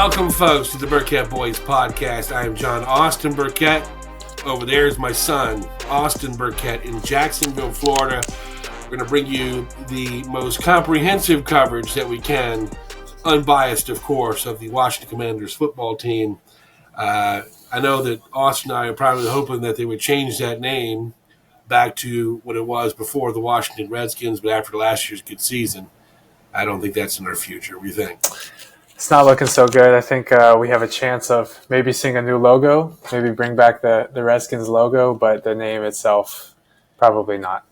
Welcome, folks, to the Burkett Boys podcast. I am John Austin Burkett. Over there is my son, Austin Burkett, in Jacksonville, Florida. We're going to bring you the most comprehensive coverage that we can, unbiased, of course, of the Washington Commanders football team. I know that Austin and I are probably hoping that they would change that name back to what it was before the Washington Redskins, but after last year's good season, I don't think that's in our future. What do you think? It's not looking so good. I think we have a chance of maybe seeing a new logo, maybe bring back the Redskins logo, but the name itself, probably not.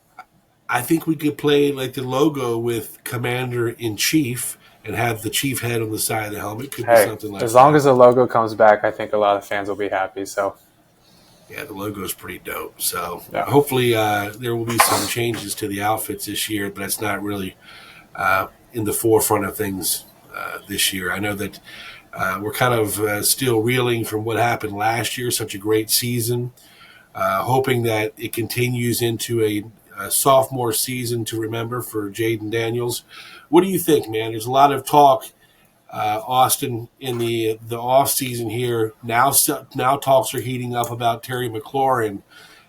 I think we could play like the logo with Commander-in-Chief and have the chief head on the side of the helmet. Could be something like that. As long as the logo comes back, I think a lot of fans will be happy. So, yeah, the logo is pretty dope. So hopefully there will be some changes to the outfits this year, but that's not really in the forefront of things this year. I know that we're kind of still reeling from what happened last year, such a great season, hoping that it continues into a sophomore season to remember for Jaden Daniels. What do you think, man? There's a lot of talk, Austin, in the off season here. Now talks are heating up about Terry McLaurin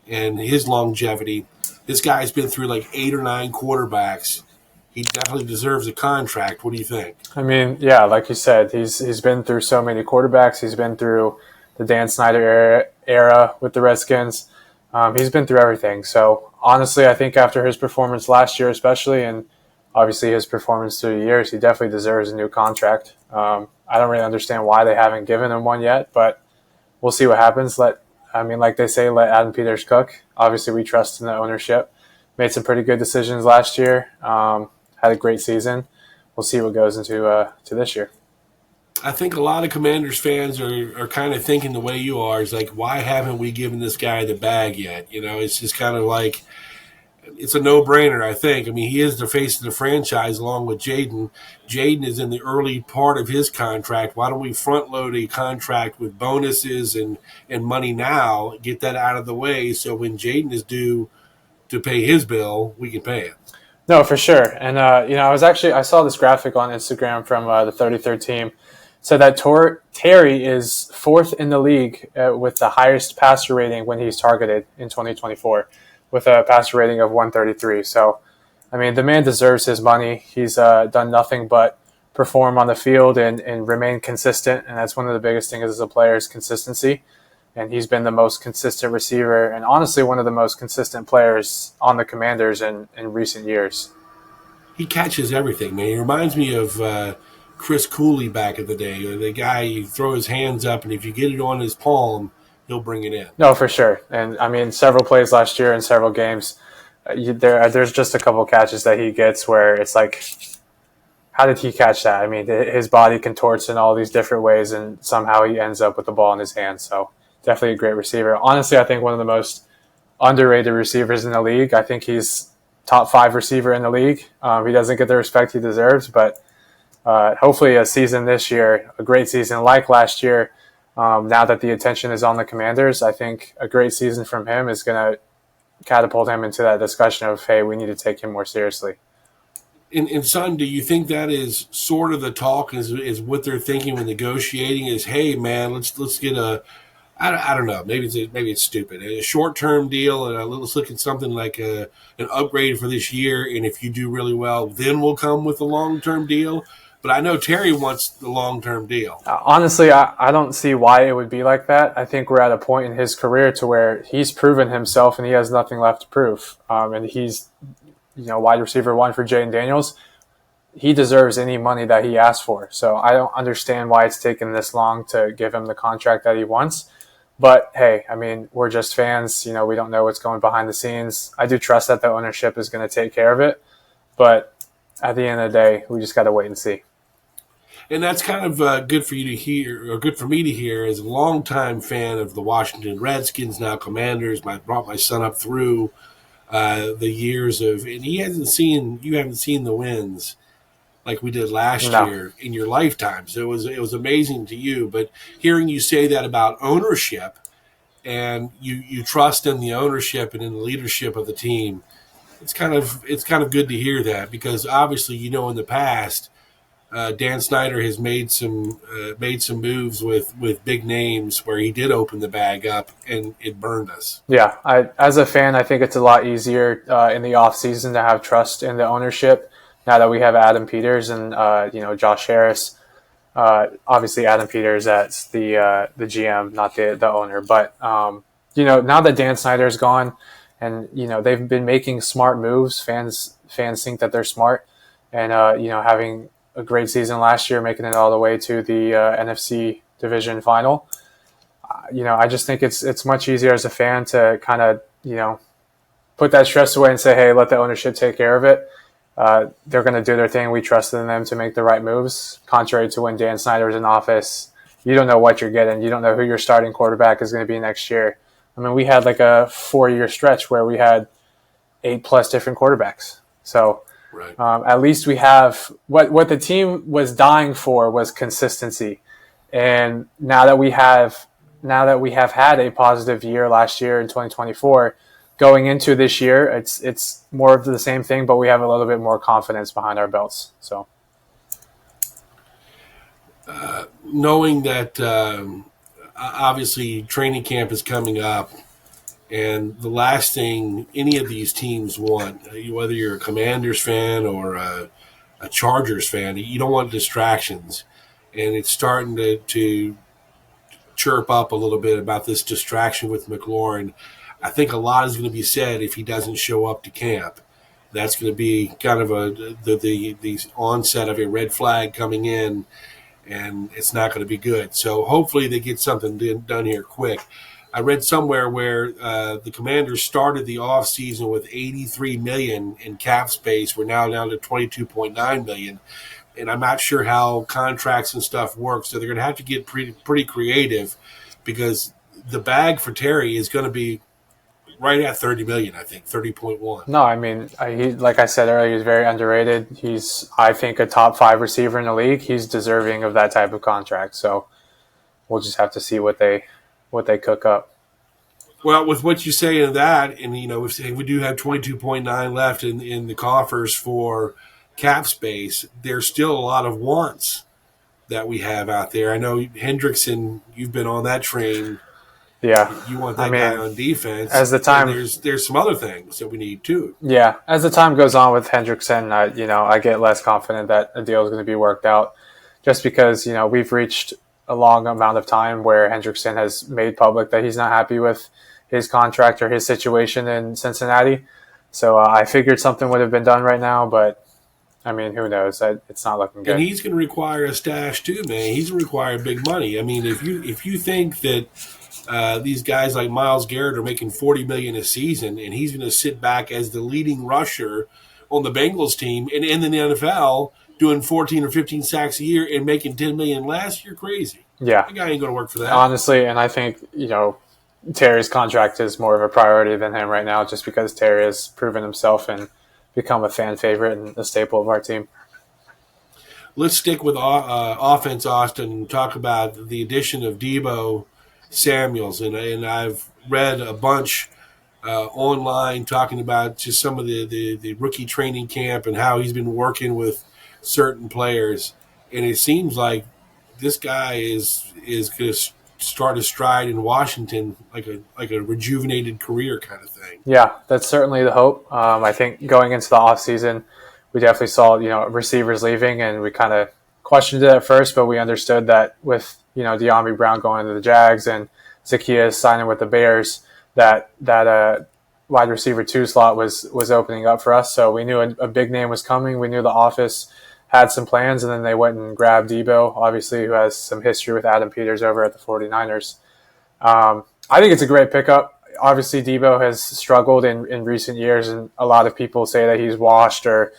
and his longevity. This guy's been through like 8 or 9 quarterbacks. He definitely deserves a contract. What do you think? I mean, yeah, like you said, he's been through so many quarterbacks. He's been through the Dan Snyder era with the Redskins. He's been through everything. So, honestly, I think after his performance last year especially, and obviously his performance through the years, he definitely deserves a new contract. I don't really understand why they haven't given him one yet, but we'll see what happens. Like they say, let Adam Peters cook. Obviously, we trust in the ownership. Made some pretty good decisions last year. Had a great season. We'll see what goes into to this year. I think a lot of Commanders fans are kind of thinking the way you are. It's like, why haven't we given this guy the bag yet? You know, it's just kind of like it's a no-brainer, I think. I mean, he is the face of the franchise along with Jaden. Jaden is in the early part of his contract. Why don't we front-load a contract with bonuses and money now, get that out of the way so when Jaden is due to pay his bill, we can pay it. No, for sure. And, I saw this graphic on Instagram from the 33rd team. So that Terry is 4th in the league with the highest passer rating when he's targeted in 2024 with a passer rating of 133. So, I mean, the man deserves his money. He's done nothing but perform on the field and remain consistent. And that's one of the biggest things as a player is consistency. And he's been the most consistent receiver and honestly one of the most consistent players on the Commanders in recent years. He catches everything, man. He reminds me of Chris Cooley back in the day. The guy, you throw his hands up, and if you get it on his palm, he'll bring it in. No, for sure. And, I mean, several plays last year in several games, there's just a couple catches that he gets where it's like, how did he catch that? I mean, his body contorts in all these different ways, and somehow he ends up with the ball in his hand. So, definitely a great receiver. Honestly, I think one of the most underrated receivers in the league. I think he's top 5 receiver in the league. He doesn't get the respect he deserves, but hopefully a season this year, a great season like last year, now that the attention is on the Commanders, I think a great season from him is going to catapult him into that discussion of, hey, we need to take him more seriously. And son, do you think that is sort of the talk, is what they're thinking when negotiating is, hey, man, let's get I don't know. Maybe it's stupid. A short-term deal, and let's look at something like an upgrade for this year. And if you do really well, then we'll come with a long-term deal. But I know Terry wants the long-term deal. Honestly, I don't see why it would be like that. I think we're at a point in his career to where he's proven himself and he has nothing left to prove. And he's, wide receiver 1 for Jaden Daniels. He deserves any money that he asked for. So I don't understand why it's taken this long to give him the contract that he wants. But, hey, I mean, we're just fans. We don't know what's going behind the scenes. I do trust that the ownership is going to take care of it. But at the end of the day, we just got to wait and see. And that's kind of good for you to hear, or good for me to hear, as a longtime fan of the Washington Redskins, now Commanders. I brought my son up through the years of – and you haven't seen the wins like we did last year in your lifetime. So it was amazing to you. But hearing you say that about ownership, and you trust in the ownership and in the leadership of the team, it's kind of good to hear that, because obviously in the past Dan Snyder has made some moves with big names where he did open the bag up and it burned us. Yeah, as a fan, I think it's a lot easier in the off season to have trust in the ownership now that we have Adam Peters and Josh Harris. Obviously, Adam Peters as the GM, not the owner. But now that Dan Snyder's gone, and they've been making smart moves. Fans think that they're smart, and having a great season last year, making it all the way to the NFC division final. I just think it's much easier as a fan to kind of put that stress away and say, hey, let the ownership take care of it. They're going to do their thing. We trusted in them to make the right moves. Contrary to when Dan Snyder was in office, you don't know what you're getting. You don't know who your starting quarterback is going to be next year. I mean, we had like a 4-year stretch where we had 8+ different quarterbacks. So right. At least we have what the team was dying for was consistency. And now that we have had a positive year last year in 2024, going into this year, it's more of the same thing, but we have a little bit more confidence behind our belts. So, knowing that obviously training camp is coming up, and the last thing any of these teams want, whether you're a Commanders fan or a Chargers fan, you don't want distractions, and it's starting to chirp up a little bit about this distraction with McLaurin. I think a lot is going to be said if he doesn't show up to camp. That's going to be kind of the onset of a red flag coming in, and it's not going to be good. So hopefully they get something done here quick. I read somewhere where the Commanders started the offseason with $83 million in cap space. We're now down to $22.9 million. And I'm not sure how contracts and stuff work, so they're going to have to get pretty creative, because the bag for Terry is going to be right at $30 million, I think, 30.1. No, I mean, like I said earlier, he's very underrated. He's, I think, a top 5 receiver in the league. He's deserving of that type of contract. So we'll just have to see what they cook up. Well, with what you say in that, and if we do have 22.9 left in the coffers for cap space, there's still a lot of wants that we have out there. I know Hendrickson, you've been on that train. Yeah, you want that guy on defense. As the time, there's some other things that we need too. Yeah, as the time goes on with Hendrickson, I get less confident that a deal is going to be worked out, just because we've reached a long amount of time where Hendrickson has made public that he's not happy with his contract or his situation in Cincinnati. So I figured something would have been done right now, but I mean, who knows? It's not looking good. And he's going to require a stash too, man. He's going to require big money. I mean, if you think that these guys like Myles Garrett are making $40 million a season, and he's going to sit back as the leading rusher on the Bengals team and in the NFL doing 14 or 15 sacks a year and making $10 million less, you're crazy. Yeah, that guy ain't going to work for that. Honestly, and I think Terry's contract is more of a priority than him right now, just because Terry has proven himself and become a fan favorite and a staple of our team. Let's stick with offense, Austin, and talk about the addition of Deebo Samuels. And I've read a bunch online talking about just some of the rookie training camp and how he's been working with certain players. And it seems like this guy is going to start a stride in Washington, like a rejuvenated career kind of thing. Yeah, that's certainly the hope. I think going into the offseason, we definitely saw receivers leaving, and we kind of questioned it at first, but we understood that with De'Ami Brown going to the Jags and Zacchaeus signing with the Bears, that wide receiver 2 slot was opening up for us. So we knew a big name was coming. We knew the office had some plans, and then they went and grabbed Deebo, obviously, who has some history with Adam Peters over at the 49ers. I think it's a great pickup. Obviously, Deebo has struggled in recent years, and a lot of people say that he's washed or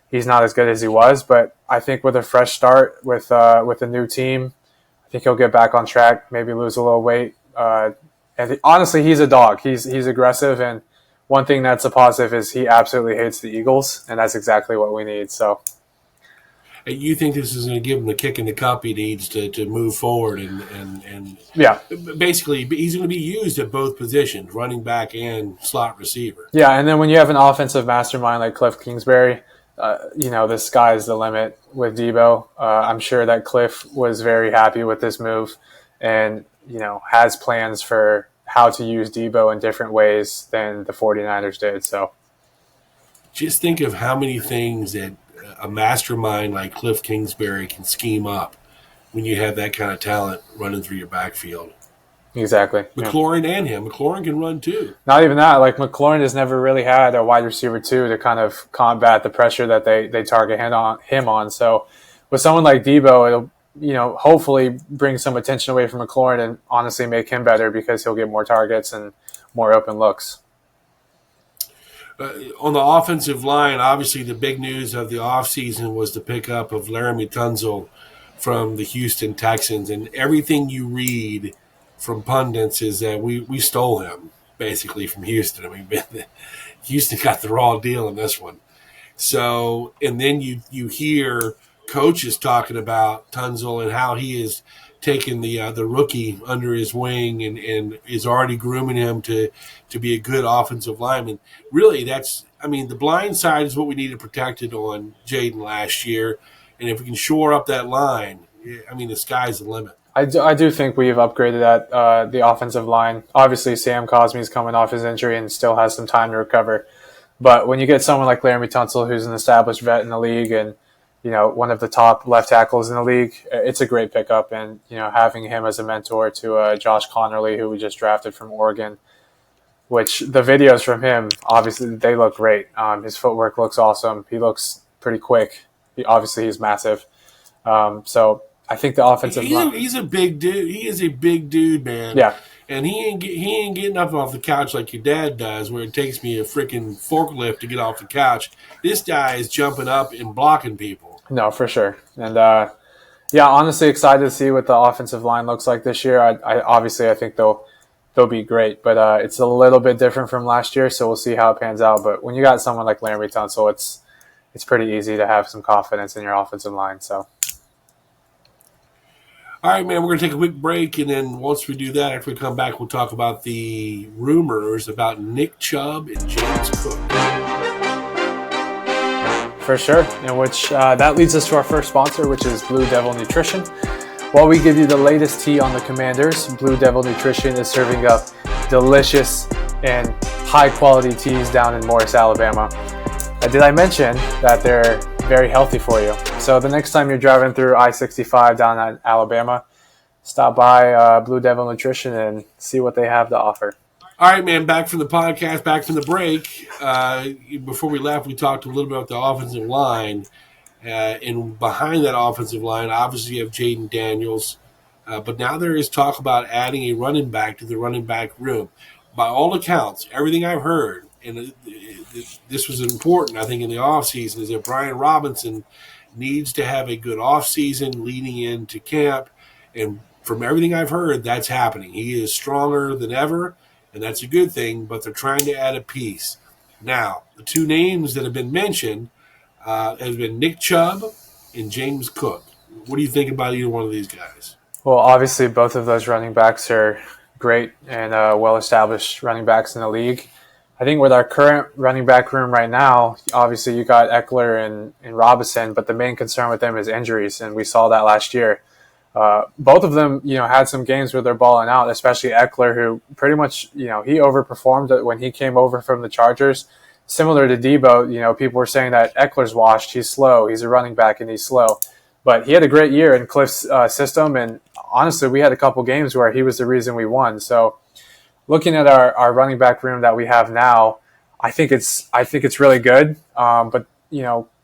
he's not as good as he was. But I think with a fresh start, with a new team, I think he'll get back on track, maybe lose a little weight. And honestly, he's a dog. He's aggressive, and one thing that's a positive is he absolutely hates the Eagles, and that's exactly what we need. So, you think this is going to give him the kick in the cup he needs to move forward, and yeah, basically he's going to be used at both positions, running back and slot receiver. Yeah, and then when you have an offensive mastermind like Cliff Kingsbury, the sky's the limit with Debo. I'm sure that Cliff was very happy with this move and, has plans for how to use Debo in different ways than the 49ers did. So just think of how many things that a mastermind like Cliff Kingsbury can scheme up when you have that kind of talent running through your backfield. Exactly. McLaurin and him. McLaurin can run too. Not even that. Like McLaurin has never really had a wide receiver too to kind of combat the pressure that they target him on. So with someone like Debo, it'll hopefully bring some attention away from McLaurin and honestly make him better because he'll get more targets and more open looks. On the offensive line, obviously the big news of the offseason was the pickup of Laramie Tunsil from the Houston Texans. And everything you read from pundits is that we stole him, basically, from Houston. I mean, Houston got the raw deal in this one. So, and then you hear coaches talking about Tunsil and how he is taking the rookie under his wing and is already grooming him to be a good offensive lineman. Really, the blind side is what we needed protected on Jaden last year. And if we can shore up that line, the sky's the limit. I do think we've upgraded at the offensive line. Obviously, Sam Cosmi's coming off his injury and still has some time to recover. But when you get someone like Laramie Tunsil, who's an established vet in the league and one of the top left tackles in the league, it's a great pickup. And having him as a mentor to Josh Connerly, who we just drafted from Oregon, which the videos from him, obviously, they look great. His footwork looks awesome. He looks pretty quick. Obviously, he's massive. So I think the offensive line. He's a big dude. He is a big dude, man. Yeah. And he ain't getting up off the couch like your dad does, where it takes me a freaking forklift to get off the couch. This guy is jumping up and blocking people. No, for sure. And honestly, excited to see what the offensive line looks like this year. I think they'll be great, but it's a little bit different from last year, so we'll see how it pans out. But when you got someone like Laramie Tunsil, it's pretty easy to have some confidence in your offensive line. So. All right, man, we're going to take a quick break, and then once we do that, after we come back, we'll talk about the rumors about Nick Chubb and James Cook. For sure, in which that leads us to our first sponsor, which is Blue Devil Nutrition. While we give you the latest tea on the Commanders, Blue Devil Nutrition is serving up delicious and high-quality teas down in Morris, Alabama. Did I mention that they're very healthy for you? So the next time you're driving through I-65 down in Alabama, stop by Blue Devil Nutrition and see what they have to offer. All right, man, back from the podcast, back from the break. Before we left, we talked a little bit about the offensive line. And behind that offensive line, obviously you have Jaden Daniels. But now there is talk about adding a running back to the running back room. By all accounts, everything I've heard, and this was important, I think, in the offseason, is that Brian Robinson needs to have a good offseason leading into camp. And from everything I've heard, that's happening. He is stronger than ever, and that's a good thing, but they're trying to add a piece. Now, the two names that have been mentioned has been Nick Chubb and James Cook. What do you think about either one of these guys? Well, obviously, both of those running backs are great and well-established running backs in the league. I think with our current running back room right now, obviously you got Eckler and Robinson, but the main concern with them is injuries, and we saw that last year. Both of them, had some games where they're balling out, especially Eckler, who pretty much, he overperformed when he came over from the Chargers. Similar to Debo, people were saying that Eckler's washed, he's slow, he's a running back and he's slow. But he had a great year in Cliff's system, and honestly, we had a couple games where he was the reason we won. So looking at our running back room that we have now, I think it's really good. But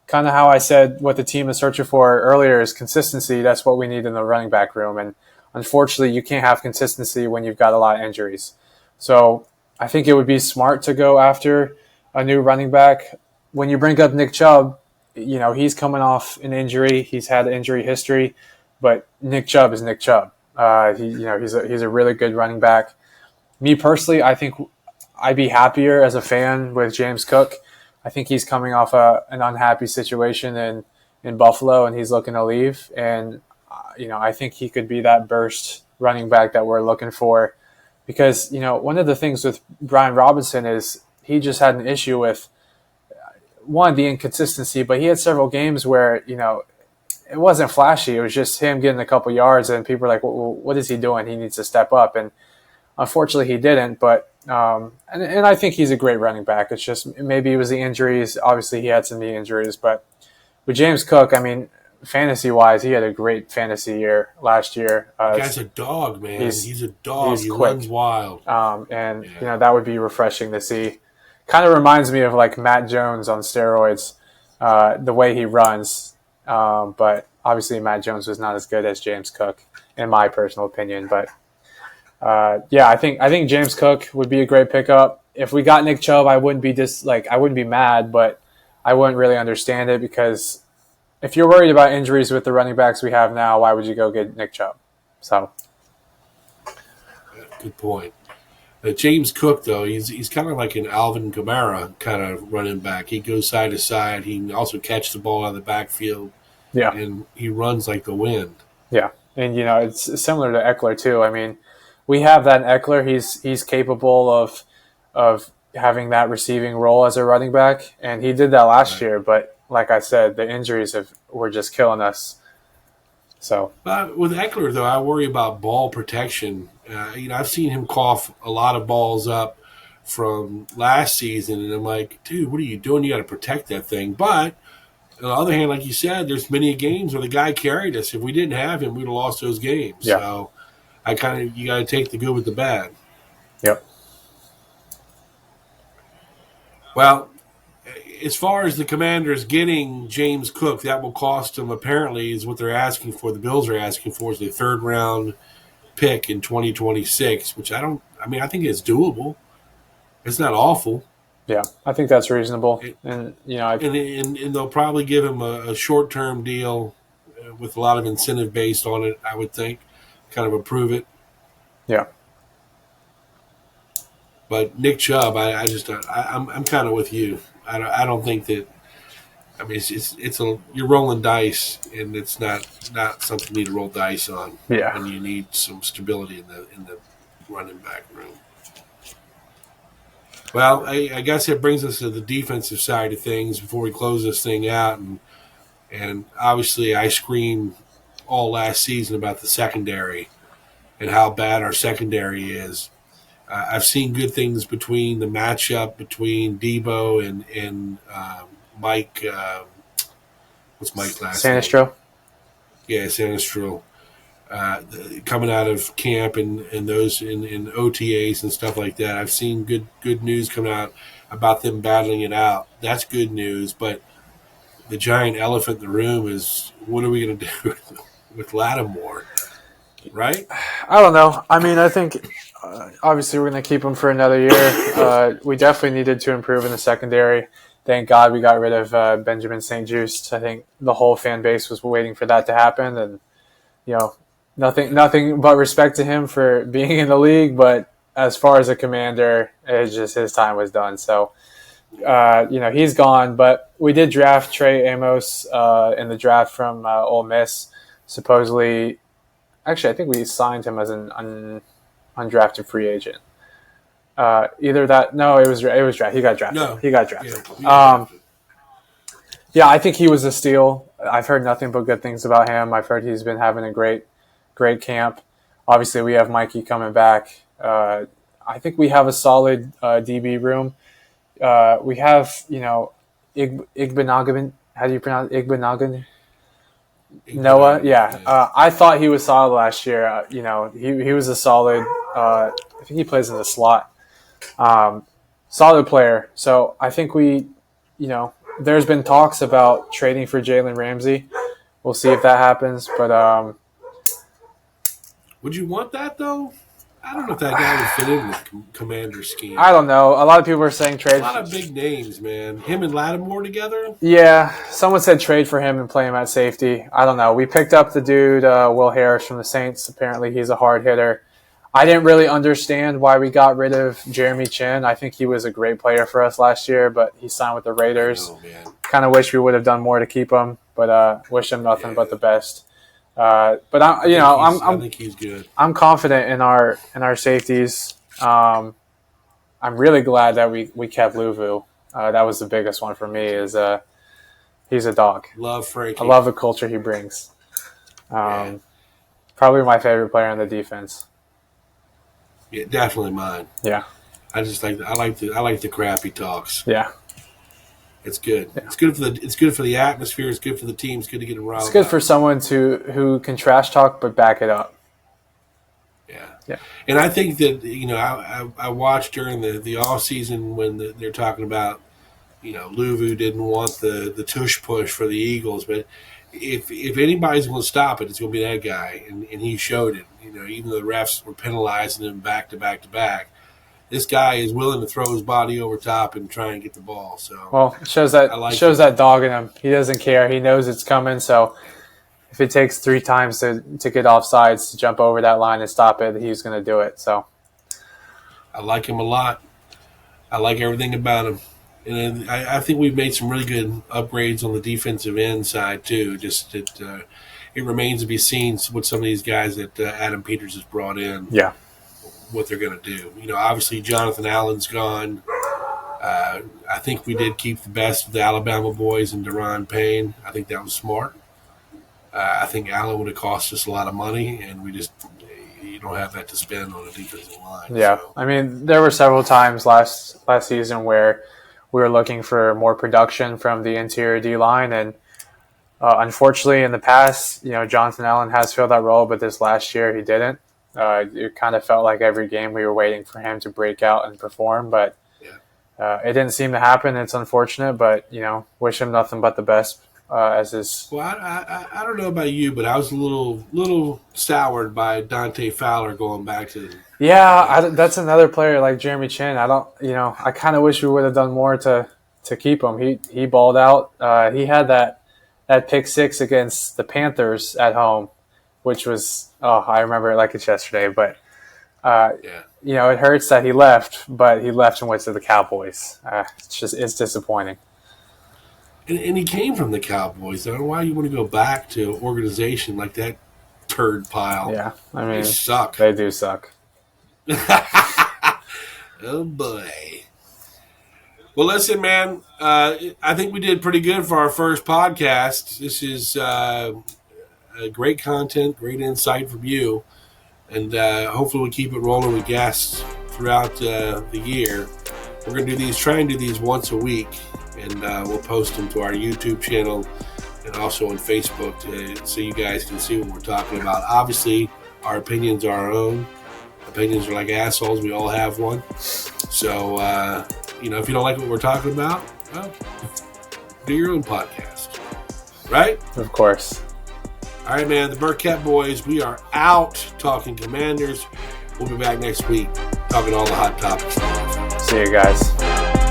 kind of how I said what the team is searching for earlier is consistency. That's what we need in the running back room. And unfortunately, you can't have consistency when you've got a lot of injuries. So I think it would be smart to go after a new running back. When you bring up Nick Chubb, he's coming off an injury. He's had injury history, but Nick Chubb is Nick Chubb. He's a really good running back. Me personally, I think I'd be happier as a fan with James Cook. I think he's coming off an unhappy situation in Buffalo, and he's looking to leave. And I think he could be that burst running back that we're looking for. Because one of the things with Brian Robinson is he just had an issue with one, the inconsistency, but he had several games where, it wasn't flashy. It was just him getting a couple yards, and people were like, well, what is he doing? He needs to step up. And unfortunately, he didn't. But and I think he's a great running back. It's just maybe it was the injuries. Obviously, he had some knee injuries. But with James Cook, I mean, fantasy-wise, he had a great fantasy year last year. The guy's a dog, man. He's a dog. He quick. Runs wild. That would be refreshing to see. Kind of reminds me of like Matt Jones on steroids, the way he runs. But obviously, Matt Jones was not as good as James Cook, in my personal opinion. But I think James Cook would be a great pickup. If we got Nick Chubb, I wouldn't be mad, but I wouldn't really understand it, because if you're worried about injuries with the running backs we have now, why would you go get Nick Chubb? So, good point. James Cook, though, he's kind of like an Alvin Kamara kind of running back. He goes side to side. He can also catch the ball out of the backfield. Yeah, and he runs like the wind. Yeah, and it's similar to Eckler too. I mean, we have that in Eckler. He's capable of having that receiving role as a running back, and he did that last year. But like I said, the injuries were just killing us. So, with Eckler, though, I worry about ball protection. I've seen him cough a lot of balls up from last season, and I'm like, dude, what are you doing? You got to protect that thing. But on the other hand, like you said, there's many games where the guy carried us. If we didn't have him, we'd have lost those games. Yeah. So, you got to take the good with the bad. Yep. Well, as far as the Commanders getting James Cook, that will cost them, apparently, is what they're asking for. The Bills are asking for is the third-round pick in 2026, which I think it's doable. It's not awful. Yeah, I think that's reasonable. And they'll probably give him a short-term deal with a lot of incentive based on it, I would think, kind of approve it. Yeah. But Nick Chubb, I'm kind of with you. I don't think that. I mean, you're rolling dice, and it's not something you need to roll dice on. Yeah. And you need some stability in the running back room. Well, I guess it brings us to the defensive side of things before we close this thing out, and obviously I screamed all last season about the secondary and how bad our secondary is. I've seen good things between the matchup between Debo and Mike. What's Mike's last name? Sinistro. Yeah, Sinistro. Coming out of camp and those in OTAs and stuff like that. I've seen good news coming out about them battling it out. That's good news, but the giant elephant in the room is, what are we going to do with Lattimore? Right? I don't know. I mean, I think obviously we're going to keep him for another year. We definitely needed to improve in the secondary. Thank God we got rid of Benjamin St. Juste. I think the whole fan base was waiting for that to happen, and nothing but respect to him for being in the league. But as far as a Commander, it's just his time was done. So he's gone. But we did draft Trey Amos in the draft from Ole Miss. Supposedly, actually, I think we signed him as an undrafted free agent. Either that, no, it was drafted. He got drafted. No. He got drafted. Yeah, I think he was a steal. I've heard nothing but good things about him. I've heard he's been having a great camp. Obviously, we have Mikey coming back. I think we have a solid DB room. We have, Igbinoghene. How do you pronounce Igbinoghene? Noah, yeah. I thought he was solid last year. He was a solid. I think he plays in the slot. Solid player. So I think there's been talks about trading for Jalen Ramsey. We'll see if that happens. But would you want that though? I don't know if that guy would fit in with Commander's scheme. I don't know. A lot of people are saying trade. A lot of big names, man. Him and Lattimore together? Yeah. Someone said trade for him and play him at safety. I don't know. We picked up the dude, Will Harris from the Saints. Apparently he's a hard hitter. I didn't really understand why we got rid of Jeremy Chin. I think he was a great player for us last year, but he signed with the Raiders. Kind of wish we would have done more to keep him, but wish him nothing but the best. But I think he's good. I'm confident in our safeties. I'm really glad that we kept Luvu. That was the biggest one for me. Is he's a dog. Love Frankie. I love the culture he brings. Probably my favorite player on the defense. Yeah, definitely mine. Yeah. I like the crap he talks. Yeah. It's good. Yeah. It's good for the atmosphere. It's good for the team. It's good to get them riled It's good up. for someone who can trash talk but back it up. Yeah. And I think that, I watched during the off season when they're talking about, Luvu didn't want the tush push for the Eagles, but if anybody's going to stop it, it's going to be that guy, and he showed it. Even though the refs were penalizing him back to back to back, this guy is willing to throw his body over top and try and get the ball. So it shows that dog in him. He doesn't care. He knows it's coming. So if it takes 3 times to get offsides, to jump over that line and stop it, he's going to do it. So I like him a lot. I like everything about him. And I think we've made some really good upgrades on the defensive end side, too. Just that it remains to be seen what some of these guys that Adam Peters has brought in, what they're going to do. Obviously Jonathan Allen's gone. I think we did keep the best of the Alabama boys and Deron Payne. I think that was smart. I think Allen would have cost us a lot of money, and you don't have that to spend on a defensive line. Yeah, so. I mean, there were several times last season where we were looking for more production from the interior D-line, and unfortunately in the past, Jonathan Allen has filled that role, but this last year he didn't. It kind of felt like every game we were waiting for him to break out and perform, but it didn't seem to happen. It's unfortunate, but, wish him nothing but the best. As his well, I don't know about you, but I was a little soured by Dante Fowler going back to. That's another player like Jeremy Chin. I kind of wish we would have done more to keep him. He balled out. He had that pick 6 against the Panthers at home, which was I remember it like it's yesterday. But it hurts that he left, but he left and went to the Cowboys. It's disappointing. And he came from the Cowboys. I don't know why you want to go back to an organization like that turd pile. Yeah, I mean, they suck. They do suck. Oh, boy. Well, listen, man, I think we did pretty good for our first podcast. This is great content, great insight from you. And hopefully we keep it rolling with guests throughout the year. We're going to try and do these once a week. And we'll post them to our YouTube channel and also on Facebook so you guys can see what we're talking about. Obviously, our opinions are our own. Opinions are like assholes. We all have one. So, if you don't like what we're talking about, well, do your own podcast. Right? Of course. All right, man. The Burkett boys, we are out talking Commanders. We'll be back next week talking all the hot topics. See you guys.